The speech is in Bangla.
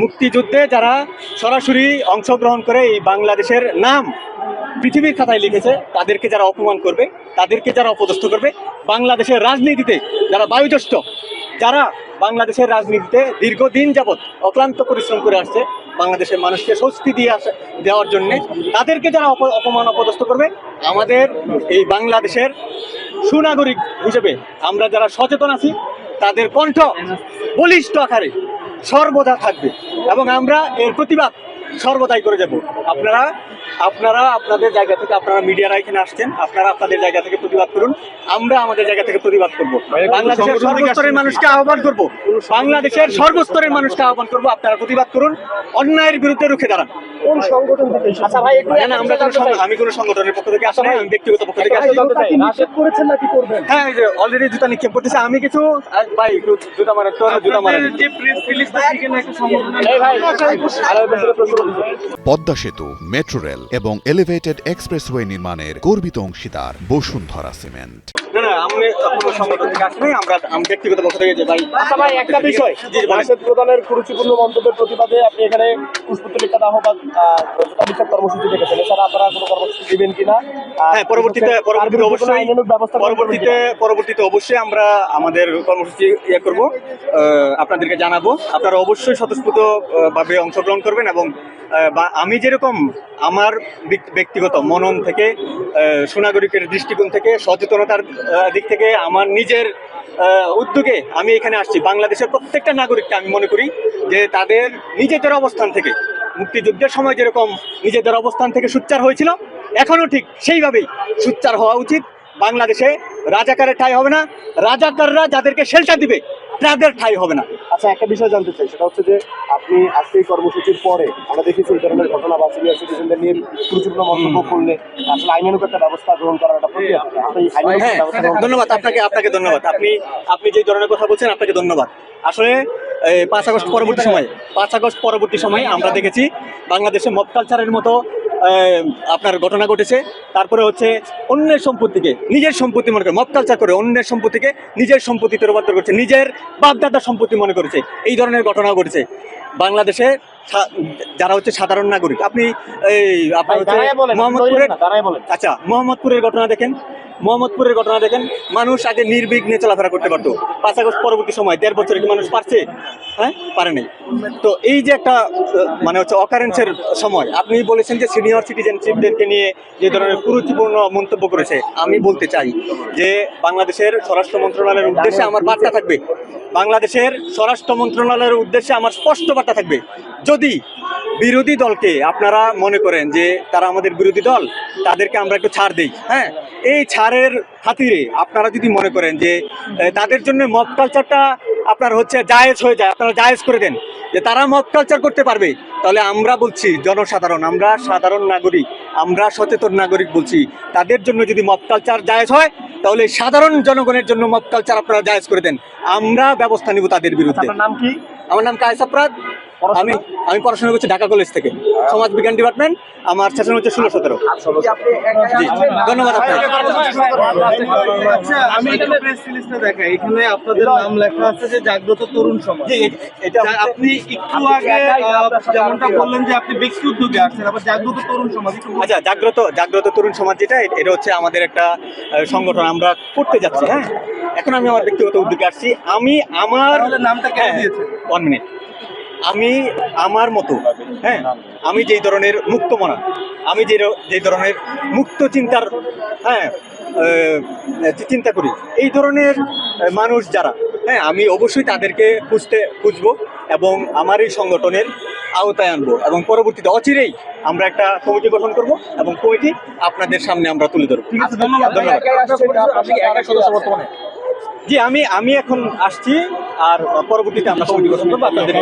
মুক্তিযুদ্ধে যারা সরাসরি অংশগ্রহণ করে এই বাংলাদেশের নাম পৃথিবীর খাতায় লিখেছে, তাদেরকে যারা অপমান করবে, তাদেরকে যারা অপদস্থ করবে, বাংলাদেশের রাজনীতিতে যারা বায়ুজ্যেষ্ঠ, যারা বাংলাদেশের রাজনীতিতে দীর্ঘদিন যাবৎ অক্লান্ত পরিশ্রম করে আসছে বাংলাদেশের মানুষকে স্বস্তি দেওয়ার জন্যে, তাদেরকে যারা অপমান অপদস্থ করবে, আমাদের এই বাংলাদেশের সুনাগরিক হিসেবে আমরা যারা সচেতন আছি তাদের কণ্ঠ বলিষ্ঠ আকারে সর্বদা থাকবে এবং আমরা এর প্রতিবাদ সর্বদাই করে যাব। আপনারা আপনাদের জায়গা থেকে, আপনারা মিডিয়ারা এখানে আসছেন, আপনারা আপনাদের জায়গা থেকে প্রতিবাদ করুন, আমরা আমাদের জায়গা থেকে প্রতিবাদ করব। বাংলাদেশের সর্বস্তরের মানুষকে আহ্বান করব, বাংলাদেশের সর্বস্তরের মানুষকে আহ্বান করব, আপনারা প্রতিবাদ করুন, অন্যায়ের বিরুদ্ধে রুখে দাঁড়ান। কোন সংগঠন থেকে? আচ্ছা ভাই, আমি কোনো সংগঠনের পক্ষ থেকে আসি না, আমি ব্যক্তিগত পক্ষ থেকে আসি। করেছেন নাকি করবেন? হ্যাঁ, এই যে অলরেডি জুতা নিক্ষেপ করতেছে। আমি কিছু ভাই একটু জুতা মারে, জুতা মারে। পদ্মা সেতু, মেট্রো রেল এবং এলিভেটেড এক্সপ্রেসওয়ে নির্মাণের গর্বিত অংশীদার বসুন্ধরা সিমেন্ট। না, আমি কোনো সংগঠন থেকে আসি নাই, আমি ব্যক্তিগত পক্ষ থেকে যে ভাই। আচ্ছা ভাই, একটা বিষয়, রাশেদ প্রধানের কুরুচিপূর্ণ মন্তব্যের প্রতিবাদে আপনি এখানে পুষ্পতলিকা দাহ বা জুতা কর্মসূচি দেখেছেন, এছাড়া আপনারা কোনো কর্মসূচি দিবেন কিনা? হ্যাঁ, পরবর্তীতে অবশ্যই আমরা আমাদের কর্মসূচি করব, আপনাদেরকে জানাবো। আপনারা অবশ্যই স্বতঃস্ফূর্ত ভাবে অংশগ্রহণ করবেন এবং আমি যেরকম আমার ব্যক্তিগত মনন থেকে, সুনাগরিকের দৃষ্টিকোণ থেকে, সচেতনতার দিক থেকে, আমার নিজের উদ্যোগে আমি এখানে আসছি। বাংলাদেশের প্রত্যেকটা নাগরিককে আমি মনে করি যে তাদের নিজেদের অবস্থান থেকে, মুক্তিযুদ্ধের সময় যেরকম নিজেদের অবস্থান থেকে সোচ্চার হয়েছিল, এখনও ঠিক সেইভাবেই সোচ্চার হওয়া উচিত। বাংলাদেশে রাজাকারের ঠাঁই হবে না, রাজাকাররা যাদেরকে শেল্টার দিবে তাদের ঠাঁই হবে না। আচ্ছা, একটা বিষয় জানতে চাই, সেটা হচ্ছে যে আপনি আজকে এই কর্মসূচির পরে আমরা দেখেছি এই ধরনের ঘটনা বা সিনিয়র সিটিজেনদের নিয়ে গুরুত্বপূর্ণ মন্তব্য করলে আসলে আইনানুগ একটা ব্যবস্থা গ্রহণ করার একটা প্রক্রিয়া। ধন্যবাদ আপনাকে ধন্যবাদ। আপনি যে ধরনের কথা বলছেন, আপনাকে ধন্যবাদ। আসলে 5 আগস্ট পরবর্তী সময়ে আমরা দেখেছি বাংলাদেশে মব কালচারের মতো আপনার ঘটনা ঘটেছে। তারপরে হচ্ছে অন্যের সম্পত্তিকে নিজের সম্পত্তি মনে করে মব কালচার করে অন্যের সম্পত্তিকে নিজের সম্পত্তিতে রূপান্তর করছে, নিজের বাপদাদার সম্পত্তি মনে করেছে। এই ধরনের ঘটনা ঘটেছে বাংলাদেশে। যারা হচ্ছে সাধারণ নাগরিক, আপনি আপনার হচ্ছে মোহাম্মদপুরের ঘটনা দেখেন, মানুষ আগে নির্বিঘ্নে চলাফেরা করতে পারতো। 5 আগস্ট পরবর্তী সময় 1.5 বছরে কি মানুষ পারছে? হ্যাঁ, পারে নাই। তো এই যে একটা মানে হচ্ছে অকারেন্সের সময়, আপনি বলেছেন যে সিনিয়র সিটিজেনশিপদেরকে নিয়ে যে ধরনের কুরুচিপূর্ণ মন্তব্য করেছে, আমি বলতে চাই যে বাংলাদেশের স্বরাষ্ট্র মন্ত্রণালয়ের উদ্দেশ্যে আমার বার্তা থাকবে, বাংলাদেশের স্বরাষ্ট্র মন্ত্রণালয়ের উদ্দেশ্যে আমার স্পষ্ট বার্তা থাকবে, যদি বিরোধী দলকে আপনারা মনে করেন যে তারা আমাদের বিরোধী দল, তাদেরকে আমরা একটু ছাড় দিই, হ্যাঁ, এই ছাড়ের খাতিরে আপনারা যদি মনে করেন যে তাদের জন্য মব কালচারটা আপনার হচ্ছে জায়েজ হয়ে যায়, আপনারা জায়েজ করে দেন যে তারা মব কালচার করতে পারবে, তাহলে আমরা বলছি জনসাধারণ, আমরা সাধারণ নাগরিক, আমরা সচেতন নাগরিক বলছি, তাদের জন্য যদি মব কালচার জায়েজ হয়, তাহলে সাধারণ জনগণের জন্য মব কালচার আপনারা জায়েজ করে দেন, আমরা ব্যবস্থা নিব তাদের বিরুদ্ধে। নাম কি? আমার নাম কায়েস আফরাদ। আমি পড়াশোনা করছি ঢাকা কলেজ থেকে, সমাজ বিজ্ঞান ডিপার্টমেন্ট। আমার সেশন হচ্ছে 16-17। ধন্যবাদ আপনাকে। আমি এখানে প্রেস রিলিজটা দেখাই, এখানে আপনাদের নাম লেখা আছে যে জাগ্রত তরুণ সমাজ। এটা আপনি একটু আগে যেমনটা বললেন যে আপনি ব্যক্তি উদ্যোগে আসছেন, আবার জাগ্রত তরুণ সমাজ। আচ্ছা, জাগ্রত তরুণ সমাজ যেটা, এটা হচ্ছে আমাদের একটা সংগঠন, আমরা করতে যাচ্ছি। হ্যাঁ, এখন আমি আমার ব্যক্তিগত উদ্যোগে আসছি। আমি আমার নামটা কেন দিয়েছেন? 1 মিনিট। আমি আমার মতো, হ্যাঁ, আমি যেই ধরনের মুক্ত মনা, আমি যে ধরনের মুক্ত চিন্তার, হ্যাঁ, চিন্তা করি, এই ধরনের মানুষ যারা, হ্যাঁ, আমি অবশ্যই তাদেরকে খুঁজবো এবং আমার এই সংগঠনের আওতায় আনবো এবং পরবর্তীতে অচিরেই আমরা একটা কমিটি গঠন করব এবং কমিটি আপনাদের সামনে আমরা তুলে ধরবো। ঠিক আছে, ধন্যবাদ। জি, আমি এখন আসছি, আর পরবর্তীতে আমরা কমিটি গঠন করবো আপনাদের।